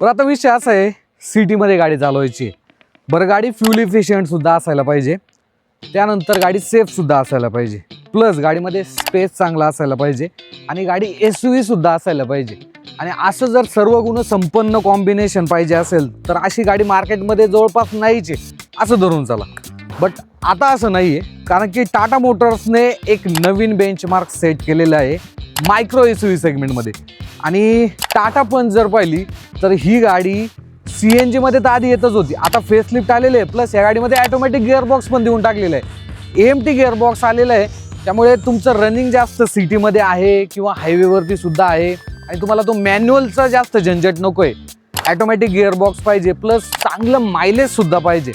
पण आता विषय असा आहे, सिटीमध्ये गाडी चालवायची आहे. बरं, गाडी फ्युल इफिशियंट सुद्धा असायला पाहिजे, त्यानंतर गाडी सेफ सुद्धा असायला पाहिजे, प्लस गाडीमध्ये स्पेस चांगला असायला पाहिजे आणि गाडी SUV सुद्धा असायला पाहिजे. आणि असं जर सर्व गुण संपन्न कॉम्बिनेशन पाहिजे असेल तर अशी गाडी मार्केटमध्ये जवळपास नाहीच आहे असं धरून चला. बट आता असं नाही आहे, कारण की टाटा मोटर्सने एक नवीन बेंचमार्क सेट केलेलं आहे मायक्रो SUV सेगमेंटमध्ये. आणि टाटा पंच जर पाहिली तर ही गाडी CNG मध्ये तर आधी येतच होती, आता फेसलिफ्ट आलेले आहे, प्लस या गाडीमध्ये ऑटोमॅटिक गिअरबॉक्स पण देऊन टाकलेलं आहे. AMT गिअरबॉक्स आलेलं आहे, त्यामुळे तुमचं रनिंग जास्त सिटीमध्ये आहे किंवा हायवेवरती सुद्धा आहे आणि तुम्हाला तो मॅन्युअलचा जास्त झंझट नको आहे. ऑटोमॅटिक गिअरबॉक्स पाहिजे, प्लस चांगलं मायलेज सुद्धा पाहिजे,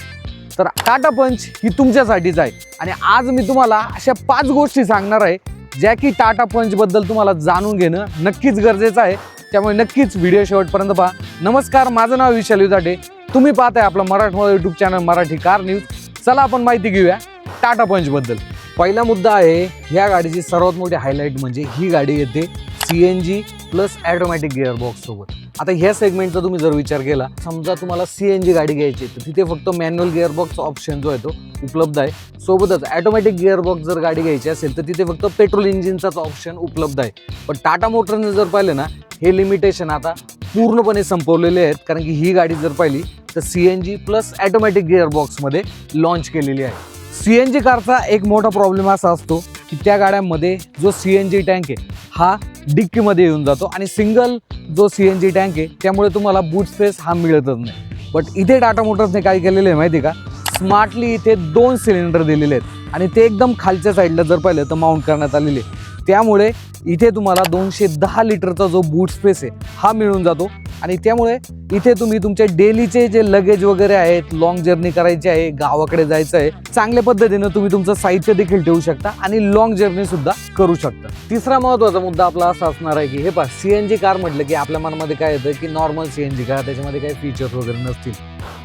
तर टाटा पंच ही तुमच्यासाठीच आहे. आणि आज मी तुम्हाला अशा 5 गोष्टी सांगणार आहे ज्या की टाटा पंचबद्दल तुम्हाला जाणून घेणं नक्कीच गरजेचं आहे. त्यामुळे नक्कीच व्हिडिओ शेवटपर्यंत पहा. नमस्कार, माझं नाव विशाल युजाटे, तुम्ही पाहताय आपलं मराठमोळं YouTube channel Marathi car news. चला आपण माहिती घेऊया टाटा पंचबद्दल. पहिला मुद्दा आहे, ह्या गाडीची सर्वात मोठी हायलाईट म्हणजे ही गाडी येते CNG प्लस ऑटोमॅटिक गिअरबॉक्स सोबत. आता ह्या सेगमेंटचा तुम्ही जर विचार केला, समजा तुम्हाला CNG गाडी घ्यायची तर तिथे फक्त मॅन्युअल गिअरबॉक्स ऑप्शन जो आहे तो उपलब्ध आहे. सोबतच ऑटोमॅटिक गिअरबॉक्स जर गाडी घ्यायची असेल तर तिथे फक्त पेट्रोल इंजिनचाच ऑप्शन उपलब्ध आहे. पण टाटा मोटरने जर पाहिलं ना, हे लिमिटेशन आता पूर्णपणे संपवलेले आहेत, कारण की ही गाडी जर पाहिली तर CNG प्लस ऑटोमॅटिक गिअरबॉक्समध्ये लॉन्च केलेली आहे. CNG कारचा एक मोठा प्रॉब्लेम असा असतो की त्या गाड्यांमध्ये जो CNG टँक आहे हा डिक्कीमध्ये येऊन जातो आणि सिंगल जो CNG टँक आहे त्यामुळे तुम्हाला बूट स्पेस हा मिळतच नाही. बट इथे टाटा मोटर्सने काय केलेलं आहे माहिती का, स्मार्टली इथे 2 सिलेंडर दिलेले आहेत आणि ते एकदम खालच्या साईडला जर पाहिलं तर माउंट करण्यात आलेले. त्यामुळे इथे तुम्हाला 210 लिटरचा जो बूट स्पेस आहे हा मिळून जातो आणि त्यामुळे इथे तुम्ही तुमचे डेलीचे जे लगेज वगैरे आहेत, लॉंग जर्नी करायची आहे, गावाकडे जायचं आहे, चांगल्या पद्धतीनं तुम्ही तुमचं साहित्य देखील ठेवू शकता आणि लॉंग जर्नी सुद्धा करू शकता. तिसरा महत्त्वाचा मुद्दा आपला असा असणार आहे की हे पहा, CNG कार म्हटलं की आपल्या मनामध्ये काय येतं की नॉर्मल CNG कार, त्याच्यामध्ये काही फीचर्स वगैरे नसतील.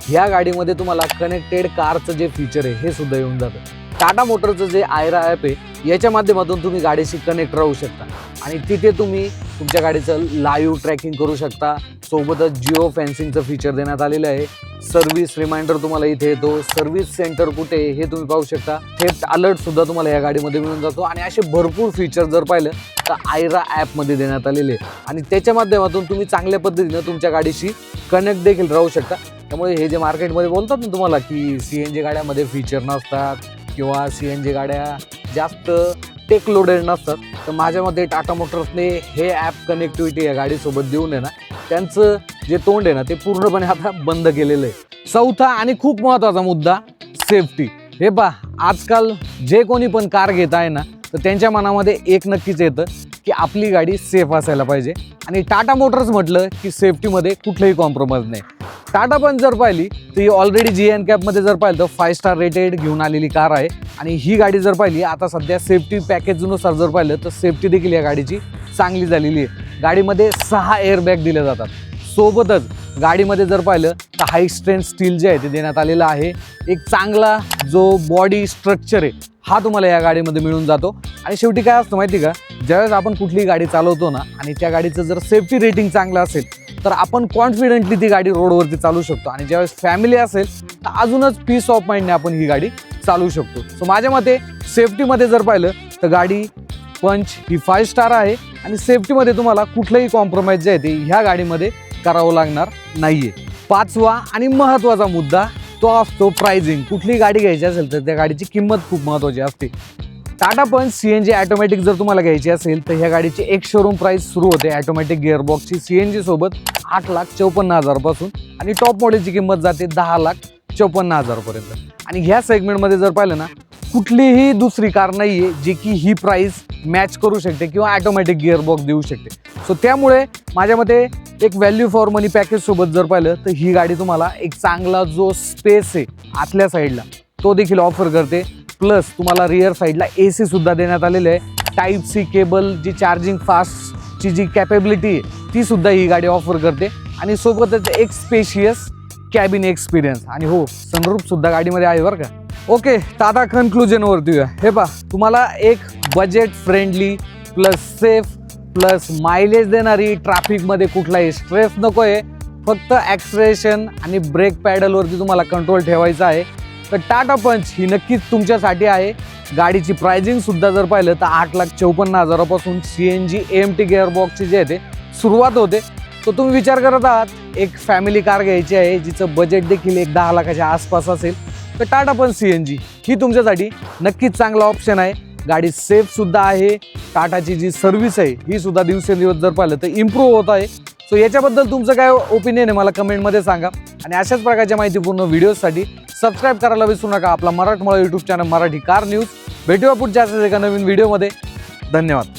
ह्या गाडीमध्ये तुम्हाला कनेक्टेड कारचं जे फीचर आहे हे सुद्धा येऊन जातं. टाटा मोटरचं जे आयरा ॲप आहे याच्या माध्यमातून तुम्ही गाडीशी कनेक्ट राहू शकता आणि तिथे तुम्ही तुमच्या गाडीचं लाईव्ह ट्रॅकिंग करू शकता. सोबतच जिओ फेन्सिंगचं फीचर देण्यात आलेलं आहे. सर्व्हिस रिमाइंडर तुम्हाला इथे येतो, सर्व्हिस सेंटर कुठे हे तुम्ही पाहू शकता, थेफ्ट अलर्ट सुद्धा तुम्हाला या गाडीमध्ये मिळून जातो आणि असे भरपूर फीचर जर पाहिलं तर आयरा ॲपमध्ये देण्यात आलेले आहे आणि त्याच्या माध्यमातून तुम्ही चांगल्या पद्धतीनं तुमच्या गाडीशी कनेक्ट देखील राहू शकता. त्यामुळे हे जे मार्केटमध्ये बोलतात ना तुम्हाला की CNG गाड्यामध्ये फीचर नसतात किंवा CNG गाड्या जास्त टेक लोडेड नसतात, तर माझ्या मते टाटा मोटर्सने हे ॲप कनेक्टिव्हिटी या गाडीसोबत देऊन आहे ना, त्यांचं जे तोंड आहे ना ते पूर्णपणे आता बंद केलेलं आहे. चौथा आणि खूप महत्त्वाचा मुद्दा, सेफ्टी. हे पहा, आजकाल जे कोणी पण कार घेत आहे ना तर त्यांच्या मनामध्ये एक नक्कीच येतं की आपली गाडी सेफ असायला पाहिजे आणि टाटा मोटर्स म्हटलं की सेफ्टीमध्ये कुठलंही कॉम्प्रोमाइज नाही. टाटा पंच जर पाहिली तर ही ऑलरेडी GNCAPमध्ये जर पाहिलं तर 5 स्टार रेटेड घेऊन आलेली कार आहे आणि ही गाडी जर पाहिली आता सध्या सेफ्टी पॅकेजनुसार जर पाहिलं तर सेफ्टी देखील या गाडीची चांगली झालेली आहे. गाडीमध्ये 6 एअरबॅग दिले जातात. सोबतच गाडीमध्ये जर पाहिलं तर हाय स्ट्रेंथ स्टील जे आहे ते देण्यात आलेलं आहे. एक चांगला जो बॉडी स्ट्रक्चर आहे हा तुम्हाला या गाडीमध्ये मिळून जातो. आणि शेवटी काय असतं माहिती का, ज्यावेळेस आपण कुठलीही गाडी चालवतो ना आणि त्या गाडीचं जर सेफ्टी रेटिंग चांगलं असेल तर आपण कॉन्फिडेंटली ती गाडी रोडवरती चालू शकतो आणि ज्यावेळेस फॅमिली असेल तर अजूनच पीस ऑफ माइंडने आपण ही गाडी चालू शकतो. सो माझ्या मते सेफ्टीमध्ये जर पाहिलं तर गाडी पंच ही 5 स्टार आहे आणि सेफ्टीमध्ये तुम्हाला कुठलंही कॉम्प्रोमाइज जे आहे ते ह्या गाडीमध्ये करावं लागणार नाहीये. पाचवा आणि महत्त्वाचा मुद्दा तो असतो प्राइसिंग. कुठली गाडी घ्यायची असेल तर त्या गाडीची किंमत खूप महत्त्वाची असते. टाटा पंच CNG ऑटोमॅटिक जर तुम्हाला घ्यायची असेल तर ह्या गाडीची एक शोरूम प्राइस सुरू होते ऑटोमॅटिक गिअरबॉक्सची CNG सोबत 8,54,000 पासून आणि टॉप मॉडेलची किंमत जाते 10,54,000 पर्यंत. आणि ह्या सेगमेंटमध्ये जर पाहिलं ना, कुठलीही दुसरी कार नाहीये जी की ही प्राइस मॅच करू शकते किंवा ऑटोमॅटिक गिअरबॉक्स देऊ शकते. सो त्यामुळे माझ्या मते एक व्हॅल्यू फॉर मनी पॅकेज सोबत जर पाहिलं तर ही गाडी तुम्हाला एक चांगला जो स्पेस आहे आतल्या साईडला तो देखील ऑफर करते. प्लस तुम्हाला रिअर साईडला AC सुद्धा देण्यात आलेले आहे. Type-C केबल जी चार्जिंग फास्टची जी कॅपेबिलिटी आहे ती सुद्धा ही गाडी ऑफर करते आणि सोबतच एक स्पेशियस कॅबिन एक्सपिरियन्स आणि हो, सनरूफ सुद्धा गाडीमध्ये आहे बरं का. ओके, तर आता कन्क्लुजनवरती येऊया. हे पहा, तुम्हाला एक budget friendly plus safe plus mileage देणारी, ट्रॅफिकमध्ये कुठलाही स्ट्रेस नको आहे, फक्त ॲक्सलेरेशन आणि ब्रेक पॅडलवरती तुम्हाला कंट्रोल ठेवायचा आहे. तर टाटा पंच ही नक्कीच तुमच्यासाठी आहे. गाडीची प्राइसिंगसुद्धा जर पाहिलं तर 8,54,000पासून CNG AMT गिअरबॉक्सची जी आहे ते सुरुवात होते. तर तुम्ही विचार करत आहात एक फॅमिली कार घ्यायची आहे जिचं बजेट देखील एक 10 लाखाच्या आसपास असेल, तर टाटा पंच CNG ही तुमच्यासाठी नक्कीच चांगला ऑप्शन आहे. गाडी सेफसुद्धा आहे. टाटाची जी सर्व्हिस आहे ही सुद्धा दिवसेंदिवस जर पाहिलं तर इम्प्रूव्ह होत आहे. सो याच्याबद्दल तुमचं काय ओपिनियन आहे मला कमेंटमध्ये सांगा. आणि अशाच प्रकारच्या माहितीपूर्ण व्हिडिओसाठी सबस्क्राईब करायला विसरू नका आपला मराठमोळा YouTube channel Marathi car news. भेटूया पुढच्या एका नवीन व्हिडिओमध्ये. धन्यवाद.